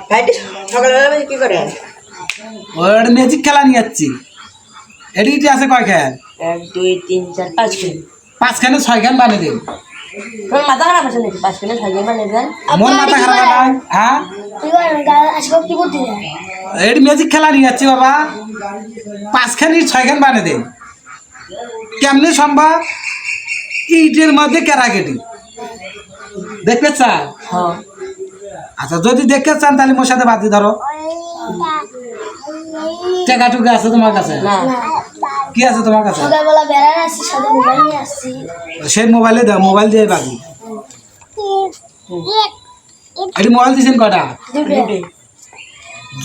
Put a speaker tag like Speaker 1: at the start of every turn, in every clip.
Speaker 1: ভাইটি সকালবেলা কি করে?
Speaker 2: ওর ম্যাজিক খেলা নিয়ে যাচ্ছি। এটি আছে কয় খেল?
Speaker 1: 1 2 3 4 5 খেল।
Speaker 2: 5 খানে 6 খান বানিয়ে দিন।
Speaker 1: তোর মাথা খারাপ আছে নাকি? 5 খেলে 6 খেল বানিয়ে দেন।
Speaker 2: মোর মাথা খারাপ না। হ্যাঁ
Speaker 3: তুই আজকে কি করতে যায়?
Speaker 2: এটি ম্যাজিক খেলা নিয়ে যাচ্ছি বাবা। 5 খানি 6 খান বানিয়ে দিন। কেমনে সম্ভব? ইটের মধ্যে ক্যারাকেটি দেখতে চান?
Speaker 1: হ্যাঁ।
Speaker 2: আচ্ছা যদি দেখতে চান তাহলে মোর সাথে বাতি ধরো। টাকা টুকা আছে তোমার কাছে?
Speaker 1: না।
Speaker 2: কি আছে তোমার কাছে?
Speaker 3: সকালবেলা বেড়ান আসছি, সাথে মোবাইল নিয়ে আসছি।
Speaker 2: সেই মোবাইলে দাও, মোবাইল দিয়ে বাকি। এটি মোবাইল দিয়েছেন কটা?
Speaker 3: দুটো।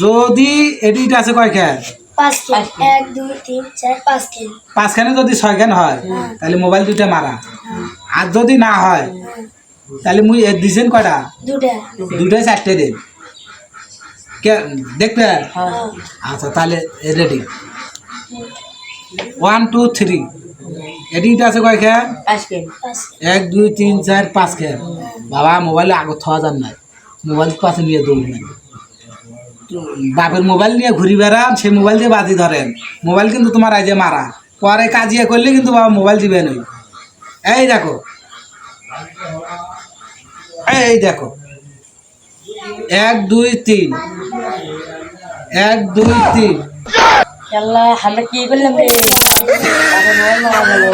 Speaker 2: যদি এডিট আছে কয় খেল?
Speaker 3: 5 খেল। 1 2 3 4 5 খেল।
Speaker 2: 5 খানে যদি 6 খান হয় তাহলে মোবাইল দুইটা মারা। আর যদি না হয় তাহলে মুই দিছেন কয়টা?
Speaker 3: দুটো।
Speaker 2: দুইটাই 4টে দিন। দেখতে? আচ্ছা তাহলে রেডি। 1 2 3 এডিট আছে কয় খেল?
Speaker 1: 5 খেল।
Speaker 3: 5
Speaker 2: 1 2 3 4 5 খেল। বাবা মোবাইলে আগে থাওয়া যান নাই, মোবাইল পাশে নিয়ে দৌড়বেন। বাপের মোবাইল নিয়ে ঘুরি বেড়ান, সেই মোবাইল দিয়ে বাজি ধরেন। মোবাইল কিন্তু তোমার আজ মারা, পরে কাজিয়া করলে কিন্তু বাবা মোবাইল দিবে নই। এই দেখো, এই দেখো, 1 2 3 1 2 3।
Speaker 1: আল্লাহ আমরা কি করলাম রে? মোবাইল মারা গেল।